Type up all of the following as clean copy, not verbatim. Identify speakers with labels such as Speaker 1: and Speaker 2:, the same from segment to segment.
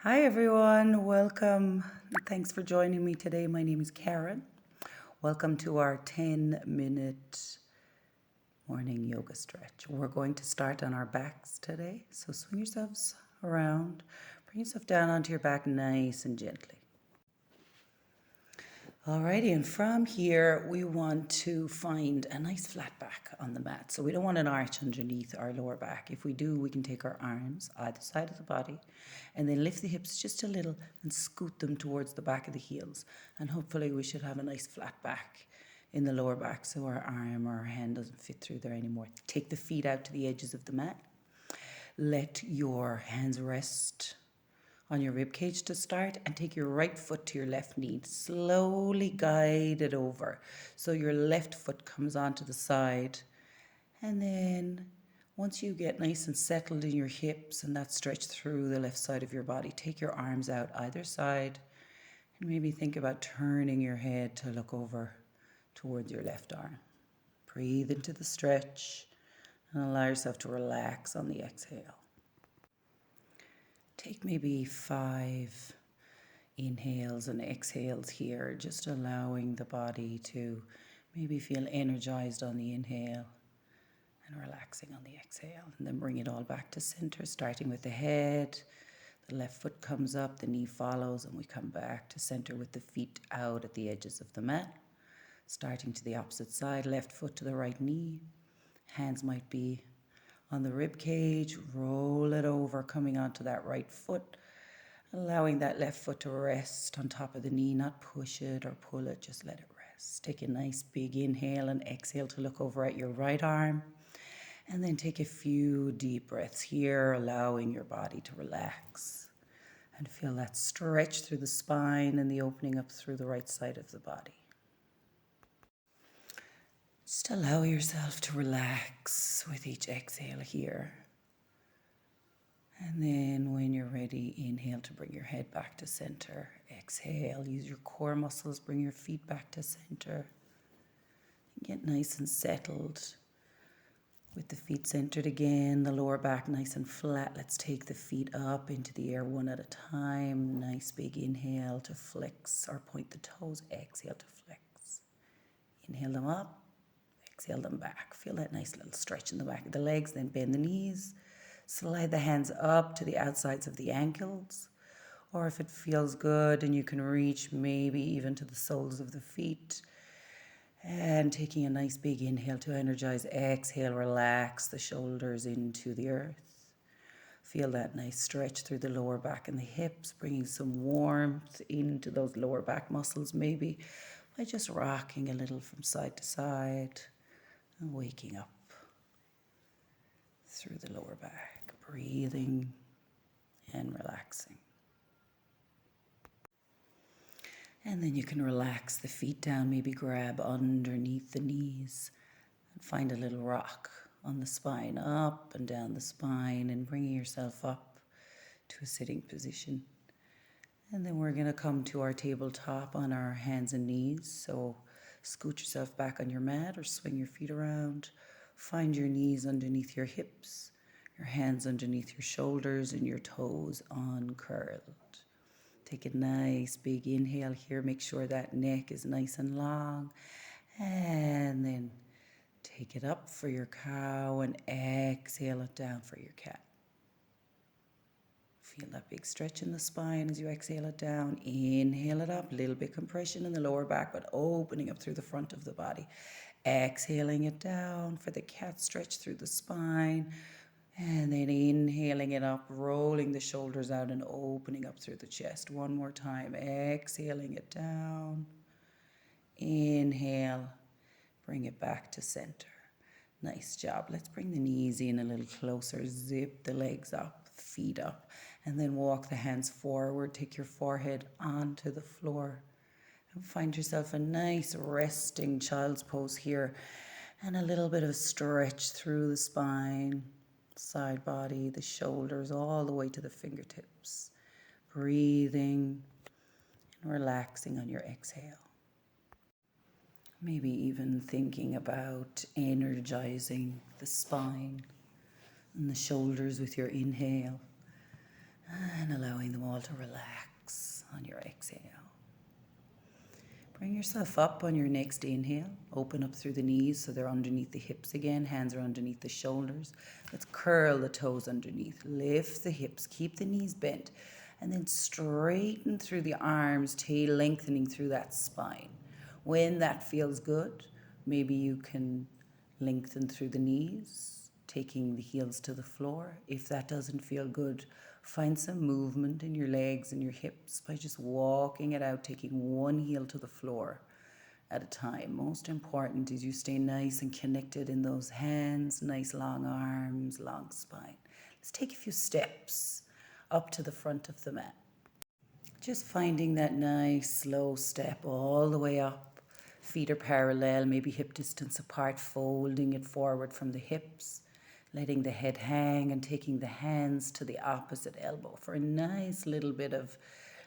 Speaker 1: Hi everyone, welcome. Thanks for joining me today. My name is Karen. Welcome to our 10-minute morning yoga stretch. We're going to start on our backs today. So swing yourselves around, bring yourself down onto your back nice and gently. Alrighty, and from here we want to find a nice flat back on the mat. So we don't want an arch underneath our lower back. If we do, we can take our arms either side of the body and then lift the hips just a little and scoot them towards the back of the heels. And hopefully we should have a nice flat back in the lower back so our arm or our hand doesn't fit through there anymore. Take the feet out to the edges of the mat. Let your hands rest on your rib cage to start, and take your right foot to your left knee. Slowly guide it over so your left foot comes onto the side. And then once you get nice and settled in your hips and that stretch through the left side of your body, take your arms out either side and maybe think about turning your head to look over towards your left arm. Breathe into the stretch and allow yourself to relax on the exhale. Take maybe 5 inhales and exhales here, just allowing the body to maybe feel energized on the inhale and relaxing on the exhale. And then bring it all back to center, starting with the head. The left foot comes up, the knee follows, and we come back to center with the feet out at the edges of the mat. Starting to the opposite side, left foot to the right knee. Hands might be on the rib cage, roll it over, coming onto that right foot, allowing that left foot to rest on top of the knee, not push it or pull it, just let it rest. Take a nice big inhale and exhale to look over at your right arm, and then take a few deep breaths here, allowing your body to relax and feel that stretch through the spine and the opening up through the right side of the body. Just allow yourself to relax with each exhale here. And then when you're ready, inhale to bring your head back to center. Exhale, use your core muscles, bring your feet back to center. Get nice and settled with the feet centered again, the lower back nice and flat. Let's take the feet up into the air one at a time. Nice big inhale to flex or point the toes. Exhale to flex. Inhale them up. Exhale them back. Feel that nice little stretch in the back of the legs. Then bend the knees. Slide the hands up to the outsides of the ankles. Or if it feels good and you can reach, maybe even to the soles of the feet. And taking a nice big inhale to energize. Exhale, relax the shoulders into the earth. Feel that nice stretch through the lower back and the hips, bringing some warmth into those lower back muscles, maybe by just rocking a little from side to side. And waking up through the lower back, breathing and relaxing. And then you can relax the feet down, maybe grab underneath the knees and find a little rock on the spine, up and down the spine, and bringing yourself up to a sitting position. And then we're going to come to our tabletop on our hands and knees. So scoot yourself back on your mat or swing your feet around. Find your knees underneath your hips, your hands underneath your shoulders, and your toes uncurled. Take a nice big inhale here. Make sure that neck is nice and long. And then take it up for your cow and exhale it down for your cat. Feel that big stretch in the spine as you exhale it down. Inhale it up, a little bit compression in the lower back, but opening up through the front of the body. Exhaling it down for the cat stretch through the spine. And then inhaling it up, rolling the shoulders out and opening up through the chest. One more time, exhaling it down. Inhale, bring it back to center. Nice job. Let's bring the knees in a little closer. Zip the legs up, feet up, and then walk the hands forward. Take your forehead onto the floor and find yourself a nice resting child's pose here, and a little bit of stretch through the spine, side body, the shoulders, all the way to the fingertips. Breathing and relaxing on your exhale. Maybe even thinking about energizing the spine and the shoulders with your inhale, And allowing them all to relax on your exhale. Bring yourself up on your next inhale. Open up through the knees so they're underneath the hips again. Hands are underneath the shoulders. Let's curl the toes underneath. Lift the hips. Keep the knees bent. And then straighten through the arms, tail lengthening through that spine. When that feels good, maybe you can lengthen through the knees, taking the heels to the floor. If that doesn't feel good, find some movement in your legs and your hips by just walking it out, taking one heel to the floor at a time. Most important is you stay nice and connected in those hands, nice long arms, long spine. Let's take a few steps up to the front of the mat. Just finding that nice slow step all the way up. Feet are parallel, maybe hip distance apart, folding it forward from the hips. Letting the head hang and taking the hands to the opposite elbow for a nice little bit of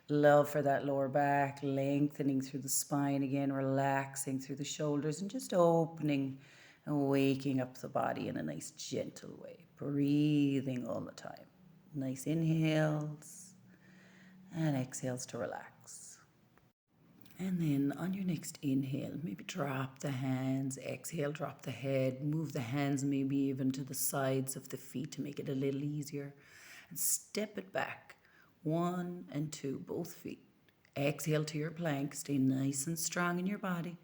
Speaker 1: love for that lower back, lengthening through the spine again, relaxing through the shoulders and just opening and waking up the body in a nice gentle way. Breathing all the time. Nice inhales and exhales to relax. And then on your next inhale, maybe drop the hands, exhale, drop the head, move the hands maybe even to the sides of the feet to make it a little easier. And step it back, 1 and 2, both feet. Exhale to your plank, stay nice and strong in your body.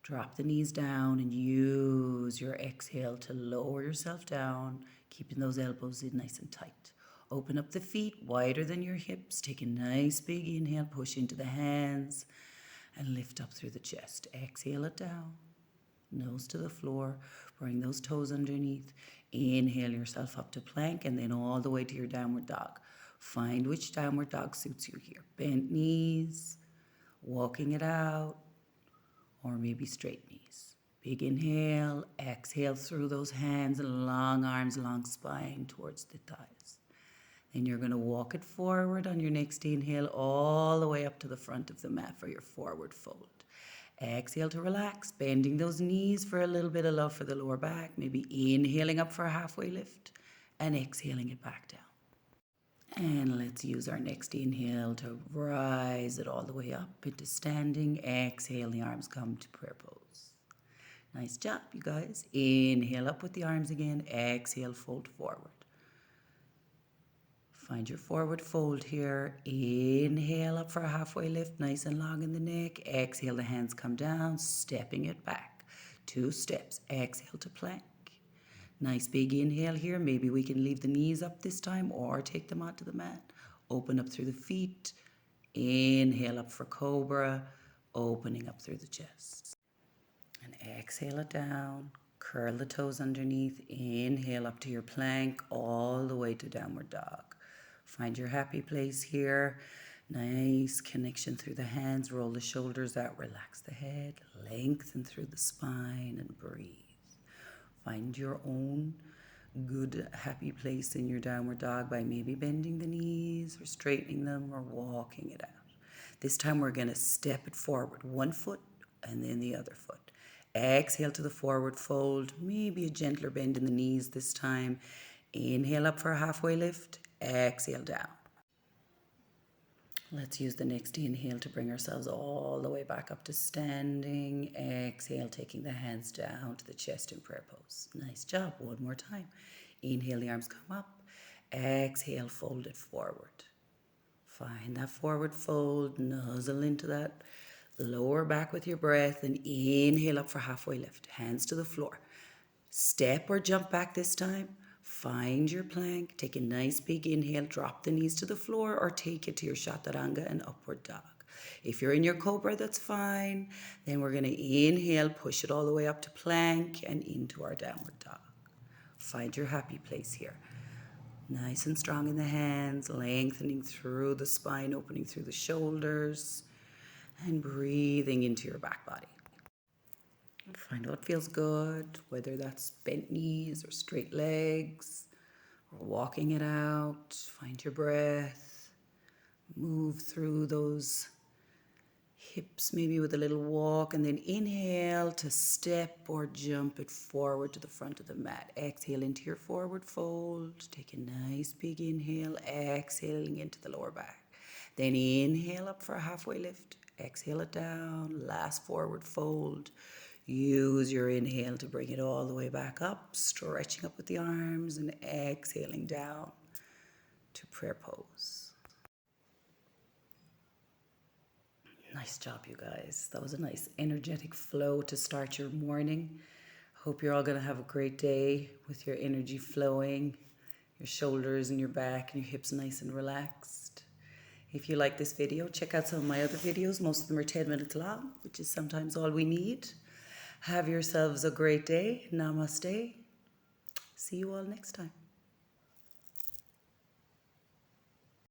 Speaker 1: Drop the knees down and use your exhale to lower yourself down, keeping those elbows in nice and tight. Open up the feet wider than your hips. Take a nice big inhale, push into the hands and lift up through the chest. Exhale it down, nose to the floor. Bring those toes underneath. Inhale yourself up to plank and then all the way to your downward dog. Find which downward dog suits you here. Bent knees, walking it out, or maybe straight knees. Big inhale, exhale through those hands, long arms, long spine towards the thighs. Then you're going to walk it forward on your next inhale all the way up to the front of the mat for your forward fold. Exhale to relax, bending those knees for a little bit of love for the lower back, maybe inhaling up for a halfway lift and exhaling it back down. And let's use our next inhale to rise it all the way up into standing. Exhale, the arms come to prayer pose. Nice job, you guys. Inhale up with the arms again. Exhale, fold forward. Find your forward fold here. Inhale up for a halfway lift, nice and long in the neck. Exhale, the hands come down, stepping it back. 2 steps. Exhale to plank. Nice big inhale here. Maybe we can leave the knees up this time or take them onto the mat. Open up through the feet. Inhale up for cobra, opening up through the chest. And exhale it down. Curl the toes underneath. Inhale up to your plank all the way to downward dog. Find your happy place here. Nice connection through the hands. Roll the shoulders out. Relax the head. Lengthen through the spine and breathe. Find your own good, happy place in your downward dog by maybe bending the knees or straightening them or walking it out. This time we're going to step it forward. 1 foot and then the other foot. Exhale to the forward fold. Maybe a gentler bend in the knees this time. Inhale up for a halfway lift. Exhale down. Let's use the next inhale to bring ourselves all the way back up to standing. Exhale, taking the hands down to the chest in prayer pose. Nice job. 1 more time. Inhale, the arms come up. Exhale, fold it forward. Find that forward fold. Nuzzle into that lower back with your breath and inhale up for halfway lift. Hands to the floor. Step or jump back this time. Find your plank, take a nice big inhale, drop the knees to the floor or take it to your chaturanga and upward dog. If you're in your cobra, that's fine. Then we're going to inhale, push it all the way up to plank and into our downward dog. Find your happy place here. Nice and strong in the hands, lengthening through the spine, opening through the shoulders and breathing into your back body. Find what feels good, whether that's bent knees or straight legs or walking it out. Find your breath. Move through those hips maybe with a little walk, and then inhale to step or jump it forward to the front of the mat. Exhale into your forward fold. Take a nice big inhale, exhaling into the lower back. Then inhale up for a halfway lift. Exhale it down. Last forward fold. Use your inhale to bring it all the way back up, stretching up with the arms and exhaling down to prayer pose. Nice job, you guys. That was a nice energetic flow to start your morning. Hope you're all going to have a great day with your energy flowing, your shoulders and your back and your hips nice and relaxed. If you like this video, check out some of my other videos. Most of them are 10 minutes long, which is sometimes all we need. Have yourselves a great day. Namaste. See you all next time.